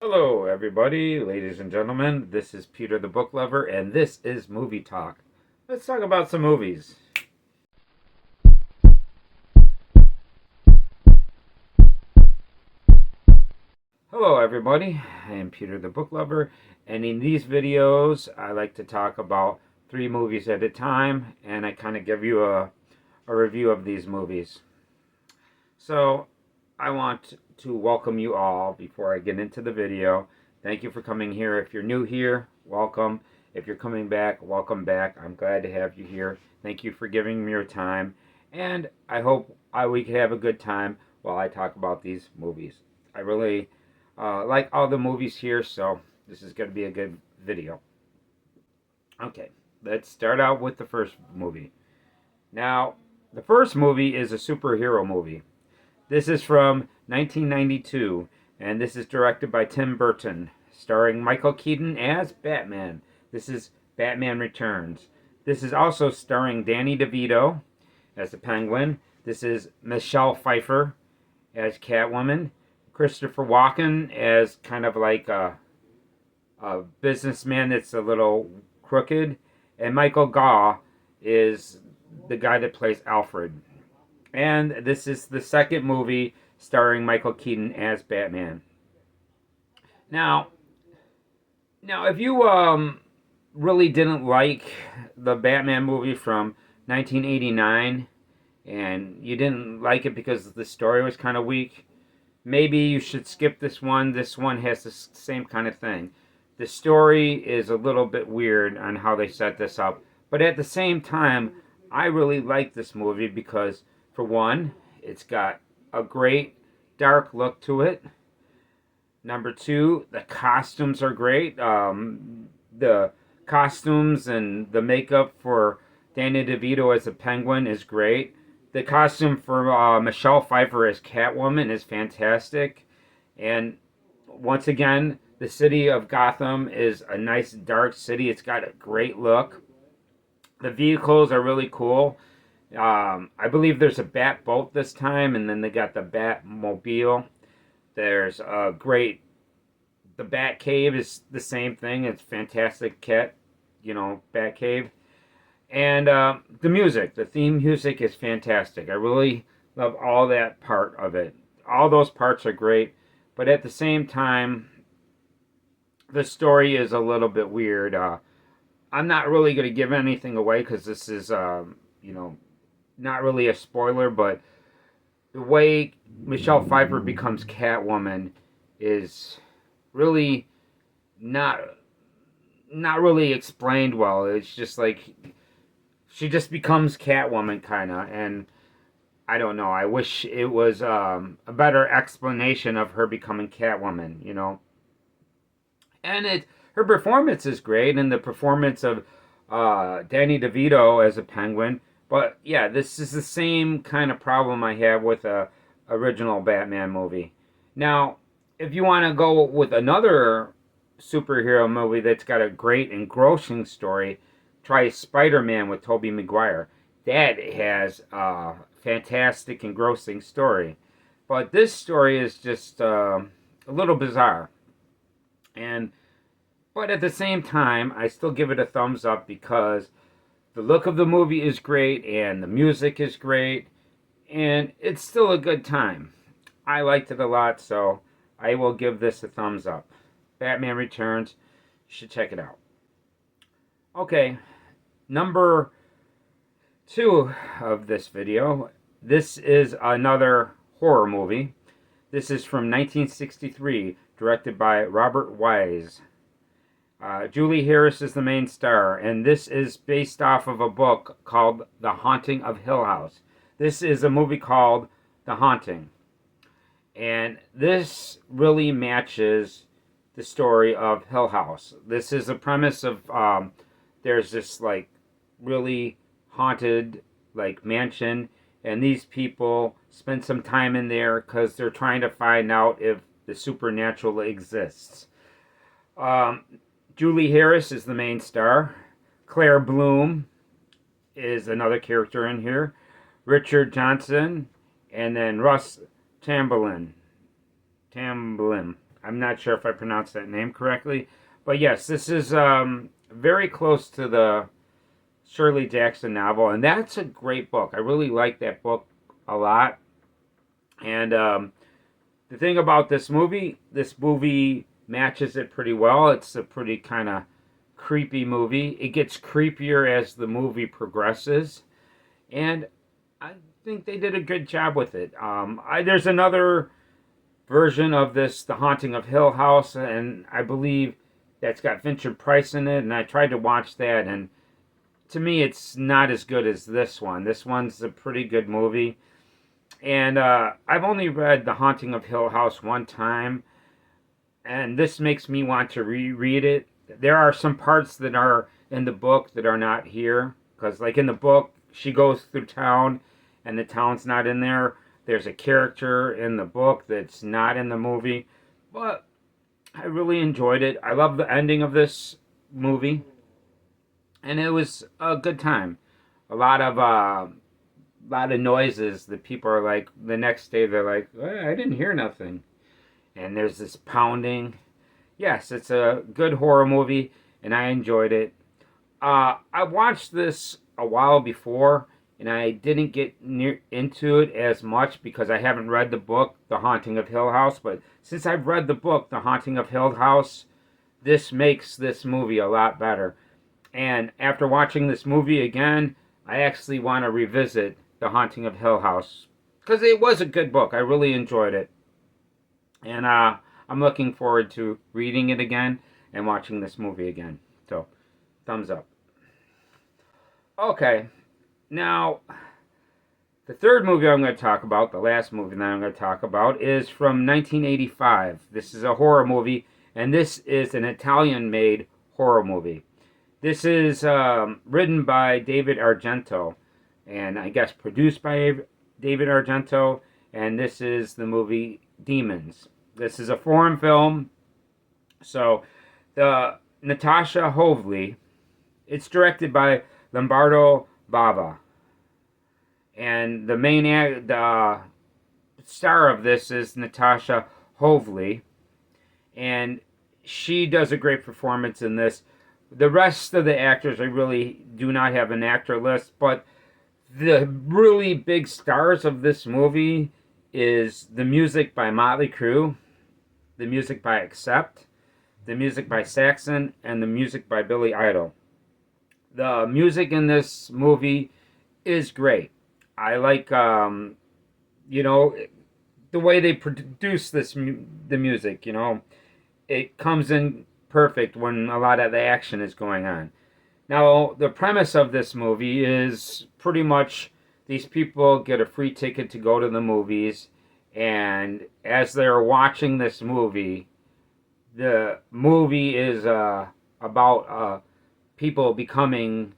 Hello, everybody, ladies and gentlemen. This is Peter the Book Lover, and this is Movie Talk. Let's talk about some movies. Hello, everybody. I am Peter the Book Lover, and in these videos, I like to talk about 3 movies at a time, and I kind of give you a review of these movies. So, I want to welcome you all before I get into the video. Thank you for coming here. If you're new here, welcome. If you're coming back, welcome back. I'm glad to have you here. Thank you for giving me your time. And I hope we can have a good time while I talk about these movies. I really like all the movies here, so this is going to be a good video. Okay, let's start out with the first movie. Now, the first movie is a superhero movie. This is from 1992, and this is directed by Tim Burton, starring Michael Keaton as Batman. This is Batman Returns. This is also starring Danny DeVito as the Penguin. This is Michelle Pfeiffer as Catwoman. Christopher Walken as kind of like a businessman that's a little crooked. And Michael Gough is the guy that plays Alfred. And this is the second movie starring Michael Keaton as Batman. Now, if you really didn't like the Batman movie from 1989 and you didn't like it because the story was kind of weak, maybe you should skip this one. This one has the same kind of thing. The story is a little bit weird on how they set this up, but at the same time, I really like this movie because, for one, it's got a great dark look to it. Number two, the costumes are great. The costumes and the makeup for Danny DeVito as the Penguin is great. The costume for Michelle Pfeiffer as Catwoman is fantastic. And once again, the city of Gotham is a nice dark city. It's got a great look. The vehicles are really cool. I believe there's a Bat boat this time, and then they got the Batmobile. There's a great... The Bat Cave is the same thing. It's fantastic Bat Cave. And the music, the theme music is fantastic. I really love all that part of it. All those parts are great, but at the same time, the story is a little bit weird. I'm not really going to give anything away because this is, not really a spoiler, but the way Michelle Pfeiffer becomes Catwoman is really not really explained well. It's just like she just becomes Catwoman kind of, and I don't know. I wish it was a better explanation of her becoming Catwoman, And her performance is great, and the performance of Danny DeVito as a Penguin. But yeah, this is the same kind of problem I have with a original Batman movie. Now, if you want to go with another superhero movie that's got a great engrossing story, try Spider-Man with Tobey Maguire. That has a fantastic engrossing story. But this story is just a little bizarre. But at the same time, I still give it a thumbs up because the look of the movie is great and the music is great and it's still a good time. I liked it a lot, so I will give this a thumbs up. Batman Returns, you should check it out. Okay, number 2 of this video. This is another horror movie. This is from 1963, directed by Robert Wise. Julie Harris is the main star, and this is based off of a book called The Haunting of Hill House. This is a movie called The Haunting, and this really matches the story of Hill House. This is the premise of there's this like really haunted like mansion, and these people spend some time in there because they're trying to find out if the supernatural exists. Julie Harris is the main star. Claire Bloom is another character in here. Richard Johnson, and then Russ Tamblyn. I'm not sure if I pronounced that name correctly. But yes, this is very close to the Shirley Jackson novel, and that's a great book. I really like that book a lot. And the thing about this movie matches it pretty well. It's a pretty kind of creepy movie. It gets creepier as the movie progresses, and I think they did a good job with it. There's another version of this, The Haunting of Hill House, and I believe that's got Vincent Price in it, and I tried to watch that, and to me it's not as good as this one. This one's a pretty good movie, and I've only read The Haunting of Hill House one time, and this makes me want to reread it. There are some parts that are in the book that are not here, because like in the book, she goes through town, and the town's not in there. There's a character in the book that's not in the movie, but I really enjoyed it. I love the ending of this movie, and it was a good time. A lot of noises that people are like the next day they're like, I didn't hear nothing, and there's this pounding. Yes, it's a good horror movie, and I enjoyed it. I watched this a while before, and I didn't get near into it as much because I haven't read the book, The Haunting of Hill House. But since I've read the book, The Haunting of Hill House, this makes this movie a lot better. And after watching this movie again, I actually want to revisit The Haunting of Hill House because it was a good book. I really enjoyed it, and I'm looking forward to reading it again and watching this movie again. So, thumbs up. Okay, now the third movie I'm going to talk about, the last movie that I'm going to talk about, is from 1985. This is a horror movie, and this is an Italian-made horror movie. This is written by David Argento, and I guess produced by David Argento, and this is the movie Demons. This is a foreign film, so the Natasha Hovli, it's directed by Lombardo Bava, and the star of this is Natasha Hovli, and she does a great performance in this. The rest of the actors, I really do not have an actor list, but the really big stars of this movie is the music by Motley Crue, the music by Accept, the music by Saxon, and the music by Billy Idol. The music in this movie is great. I like, the way they produce the music, it comes in perfect when a lot of the action is going on. Now, the premise of this movie is pretty much these people get a free ticket to go to the movies, and as they're watching this movie, the movie is about people becoming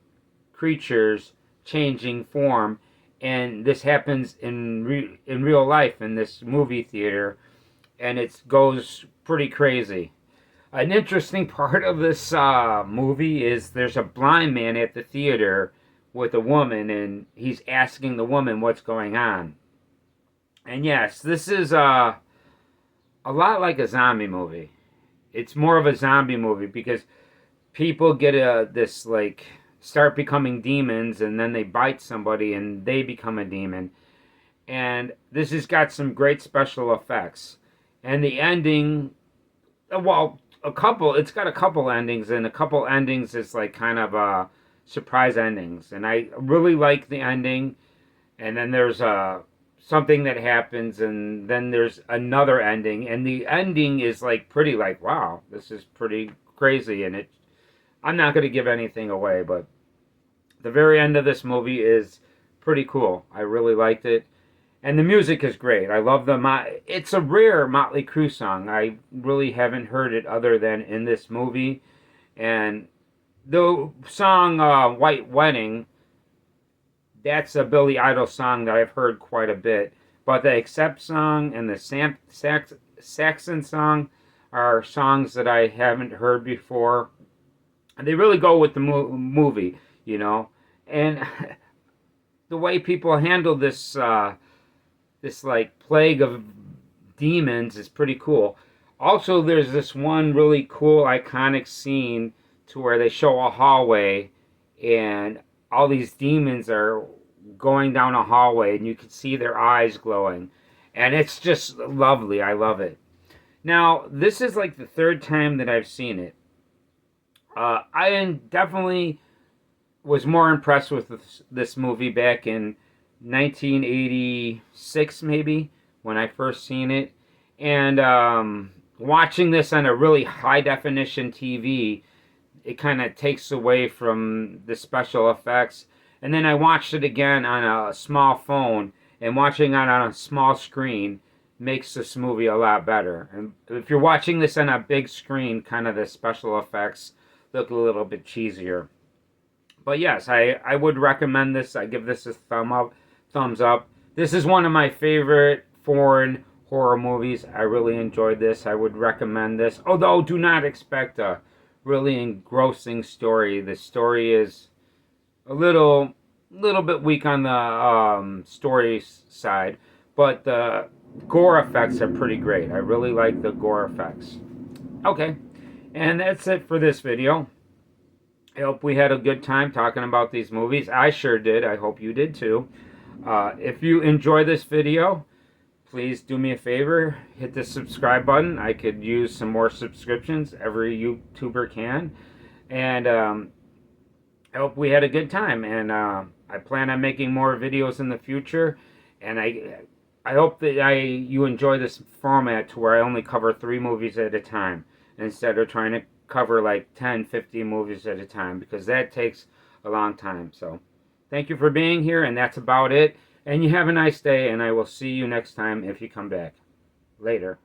creatures, changing form, and this happens in real life in this movie theater, and it goes pretty crazy. An interesting part of this movie is there's a blind man at the theater with a woman, and he's asking the woman what's going on. And yes, this is a lot like a zombie movie. It's more of a zombie movie because people get this like start becoming demons, and then they bite somebody and they become a demon. And this has got some great special effects. And the ending, well, it's got a couple endings, and a couple endings is like kind of surprise endings. And I really like the ending. And then there's something that happens, and then there's another ending, and the ending is like pretty like, wow, this is pretty crazy. And I'm not going to give anything away, but the very end of this movie is pretty cool. I really liked it. And the music is great. I love it's a rare Motley Crue song. I really haven't heard it other than in this movie. And the song White Wedding, that's a Billy Idol song that I've heard quite a bit. But the Accept song and the Saxon song are songs that I haven't heard before. And they really go with the movie, And the way people handle this like plague of demons is pretty cool. Also, there's this one really cool, iconic scene to where they show a hallway, and all these demons are going down a hallway, and you can see their eyes glowing, and it's just lovely. I love it. Now, this is like the third time that I've seen it. I definitely was more impressed with this movie back in 1986, maybe, when I first seen it. And watching this on a really high definition TV, it kind of takes away from the special effects. And then I watched it again on a small phone, and watching it on a small screen makes this movie a lot better. And if you're watching this on a big screen, kind of the special effects look a little bit cheesier. But yes, I would recommend this. I give this a thumbs up. This is one of my favorite foreign horror movies. I really enjoyed this. I would recommend this. Although do not expect a really engrossing story. The story is a little bit weak on the story side, but the gore effects are pretty great. I really like the gore effects. Okay, and that's it for this video. I hope we had a good time talking about these movies. I sure did. I hope you did too. If you enjoy this video, please do me a favor. Hit the subscribe button. I could use some more subscriptions. Every YouTuber can. And I hope we had a good time. And I plan on making more videos in the future. And I hope that you enjoy this format to where I only cover 3 movies at a time, instead of trying to cover like 10, 15 movies at a time, because that takes a long time. So thank you for being here, and that's about it. And you have a nice day, and I will see you next time if you come back. Later.